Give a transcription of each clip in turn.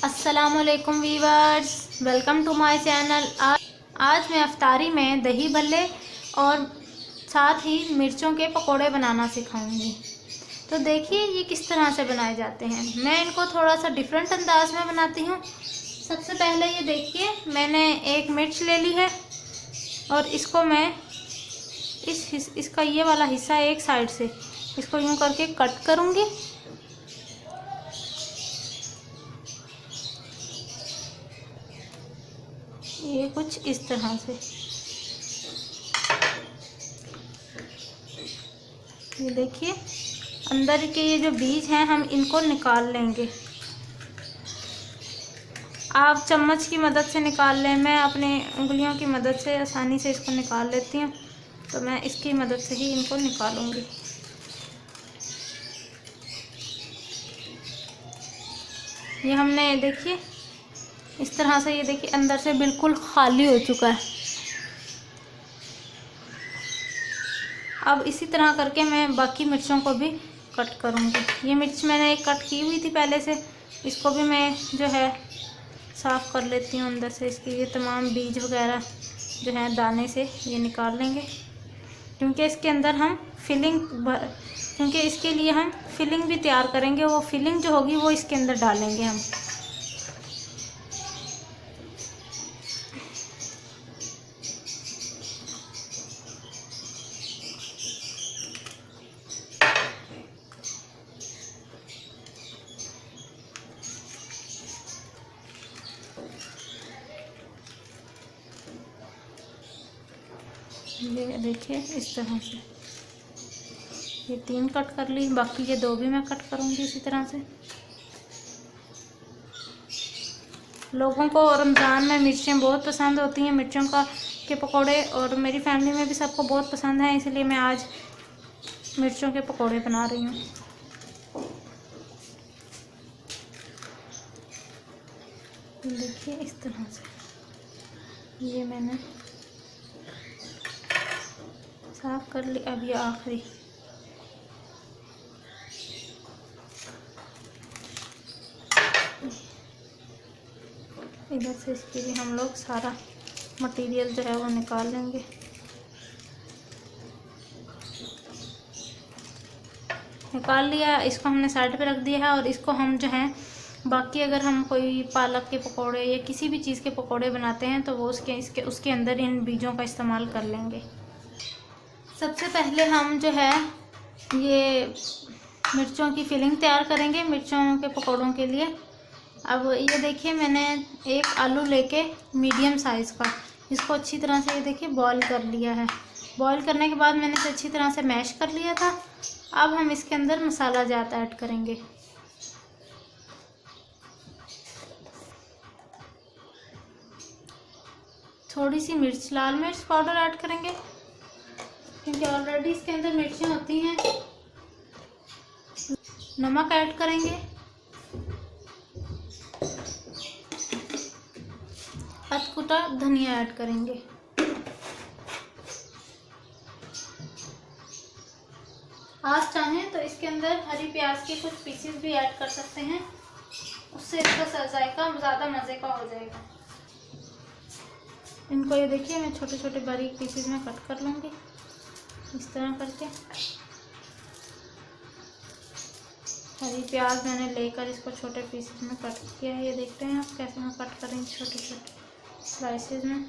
अस्सलामुअलैकुम viewers, welcome to my channel. आज मैं अफ्तारी में दही भल्ले और साथ ही मिर्चों के पकोड़े बनाना सिखाऊंगी। तो देखिए ये किस तरह से बनाए जाते हैं। मैं इनको थोड़ा सा डिफरेंट अंदाज में बनाती हूँ। सबसे पहले ये देखिए, मैंने एक मिर्च ले ली है और इसको मैं इसका ये वाला हिस्सा एक साइड से इसको यूँ करके कट करूँगी। ये कुछ इस तरह से, ये देखिए अंदर के ये जो बीज हैं हम इनको निकाल लेंगे। आप चम्मच की मदद से निकाल लें, मैं अपने उंगलियों की मदद से आसानी से इसको निकाल लेती हूँ, तो मैं इसकी मदद से ही इनको निकालूंगी। ये हमने देखिए इस तरह से, ये देखिए अंदर से बिल्कुल खाली हो चुका है। अब इसी तरह करके मैं बाकी मिर्चों को भी कट करूँगी। ये मिर्च मैंने कट की हुई थी पहले से, इसको भी मैं जो है साफ़ कर लेती हूँ अंदर से। इसके ये तमाम बीज वगैरह जो हैं दाने से ये निकाल लेंगे, क्योंकि इसके अंदर हम क्योंकि इसके लिए हम फिलिंग भी तैयार करेंगे। वो फिलिंग जो होगी वो इसके अंदर डालेंगे हम। ये देखिए इस तरह से ये 3 कट कर ली, बाकी ये 2 भी मैं कट करूँगी इसी तरह से। लोगों को रमज़ान में मिर्चें बहुत पसंद होती हैं, मिर्चों के पकोड़े, और मेरी फैमिली में भी सबको बहुत पसंद है, इसलिए मैं आज मिर्चों के पकोड़े बना रही हूँ। देखिए इस तरह से ये मैंने साफ कर ली। अब ये आखिरी इधर से इसके लिए हम लोग सारा मटेरियल जो है वो निकाल लेंगे। निकाल लिया, इसको हमने साइड पे रख दिया है। और इसको हम जो है बाकी अगर हम कोई पालक के पकोड़े या किसी भी चीज़ के पकोड़े बनाते हैं तो वो उसके अंदर इन बीजों का इस्तेमाल कर लेंगे। सबसे पहले हम जो है ये मिर्चों की फिलिंग तैयार करेंगे मिर्चों के पकोड़ों के लिए। अब ये देखिए मैंने एक आलू लेके मीडियम साइज़ का, इसको अच्छी तरह से ये देखिए बॉईल कर लिया है। बॉईल करने के बाद मैंने इसे अच्छी तरह से मैश कर लिया था। अब हम इसके अंदर मसाला जात ऐड करेंगे। थोड़ी सी लाल मिर्च पाउडर ऐड करेंगे, क्योंकि ऑलरेडी इसके अंदर मिर्चें होती हैं। नमक ऐड करेंगे, अधकुटा धनिया ऐड करेंगे। आप चाहें तो इसके अंदर हरी प्याज के कुछ पीसेस भी ऐड कर सकते हैं, उससे इसका जायका ज़्यादा मज़े का हो जाएगा। इनको ये देखिए मैं छोटे छोटे बारीक पीसेस में कट कर लूँगी इस तरह करके। हरी प्याज मैंने लेकर इसको छोटे पीसेस में कट किया है। ये देखते हैं आप कैसे मैं कट करेंगे छोटे छोटे स्लाइसेस में।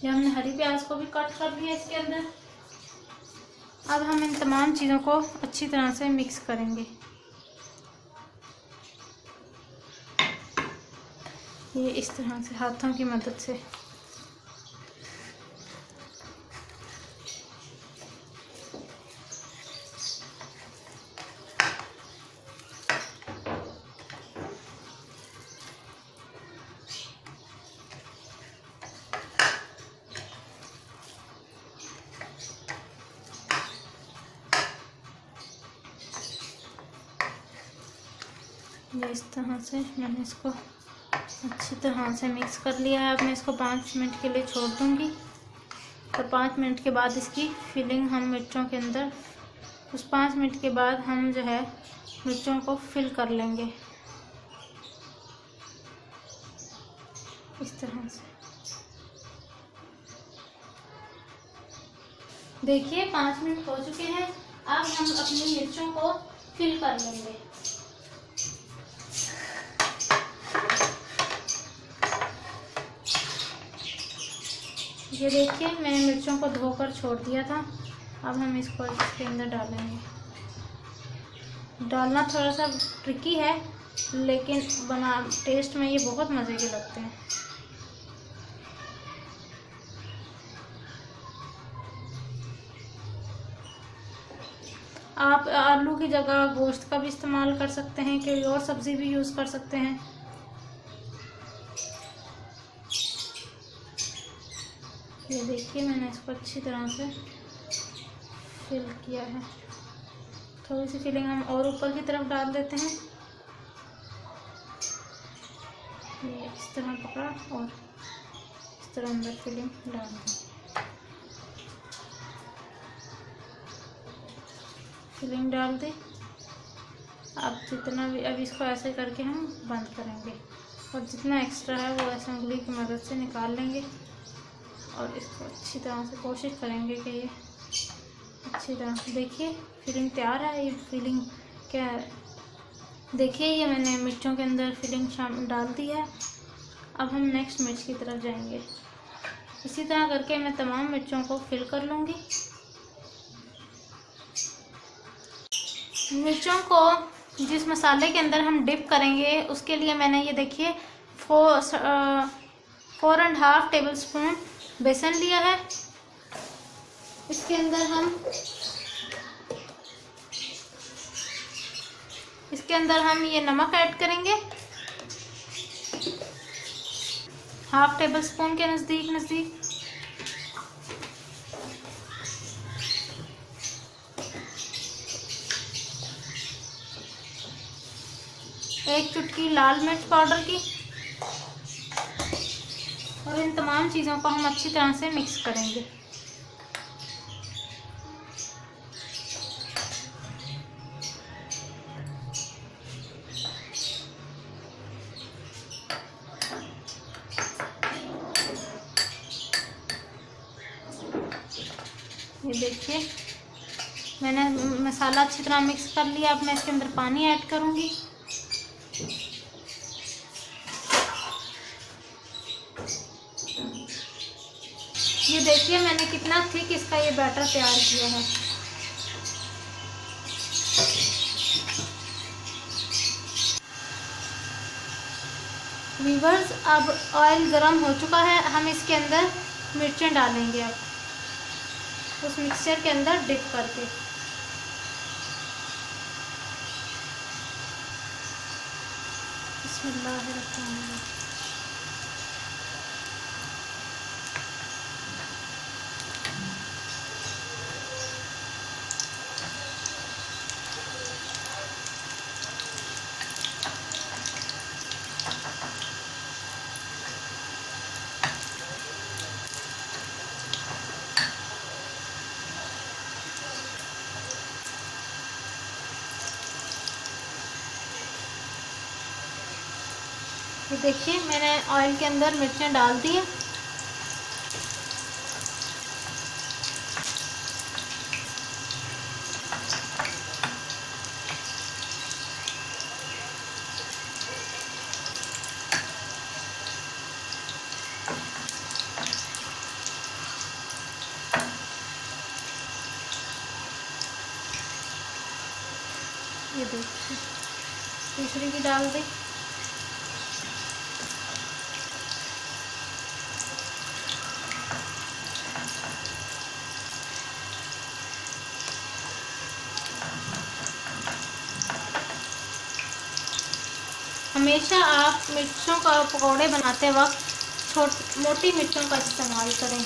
ये हमने हरी प्याज को भी कट कर दिया इसके अंदर। अब हम इन तमाम चीज़ों को अच्छी तरह से मिक्स करेंगे। ये इस तरह से हाथों की मदद से। ये इस तरह से मैंने इसको अच्छी तरह से मिक्स कर लिया है। अब मैं इसको 5 मिनट के लिए छोड़ दूँगी और 5 मिनट के बाद इसकी फिलिंग हम मिर्चों के अंदर, उस 5 मिनट के बाद हम जो है मिर्चों को फिल कर लेंगे इस तरह से। देखिए 5 मिनट हो चुके हैं। अब हम अपनी मिर्चों को फिल कर लेंगे। ये देखिए मैंने मिर्चों को धोकर छोड़ दिया था। अब हम इसको इसके अंदर डालेंगे। डालना थोड़ा सा ट्रिकी है, लेकिन टेस्ट में ये बहुत मज़े के लगते हैं। आप आलू की जगह गोश्त का भी इस्तेमाल कर सकते हैं, कोई और सब्ज़ी भी यूज़ कर सकते हैं। ये देखिए मैंने इसको अच्छी तरह से फिल किया है। थोड़ी सी फिलिंग हम और ऊपर की तरफ डाल देते हैं। ये इस तरह पकड़ा और इस तरह अंदर फिलिंग डाल दी। फिलिंग डाल दी। अब जितना भी, अब इसको ऐसे करके हम बंद करेंगे और जितना एक्स्ट्रा है वो ऐसे उंगली की मदद से निकाल लेंगे और इसको अच्छी तरह से कोशिश करेंगे कि ये अच्छी तरह से, देखिए फिलिंग तैयार है। ये फिलिंग क्या है, देखिए ये मैंने मिर्चों के अंदर फिलिंग डाल दी है। अब हम नेक्स्ट मिर्च की तरफ जाएंगे। इसी तरह करके मैं तमाम मिर्चों को फिल कर लूँगी। मिर्चों को जिस मसाले के अंदर हम डिप करेंगे उसके लिए मैंने ये देखिए 4.5 टेबलस्पून बेसन लिया है। इसके अंदर हम ये नमक ऐड करेंगे 1/2 टेबलस्पून के नज़दीक। एक चुटकी लाल मिर्च पाउडर की। और इन तमाम चीज़ों को हम अच्छी तरह से मिक्स करेंगे। ये देखिए मैंने मसाला अच्छी तरह मिक्स कर लिया। अब मैं इसके अंदर पानी ऐड करूँगी। ये देखिए मैंने कितना थिक इसका ये बैटर तैयार किया है। व्यूअर्स अब ऑयल गरम हो चुका है। हम इसके अंदर मिर्चें डालेंगे अब उस मिक्सचर के अंदर डिप करके। बिस्मिल्लाहिर्रहमानिर्रहीम। ये देखिए मैंने ऑयल के अंदर मिर्चें डाल दी हैं। ये देखिए तीसरी भी डाल दी। हमेशा आप मिर्चों का पकौड़े बनाते वक्त मोटी मिर्चों का इस्तेमाल करें।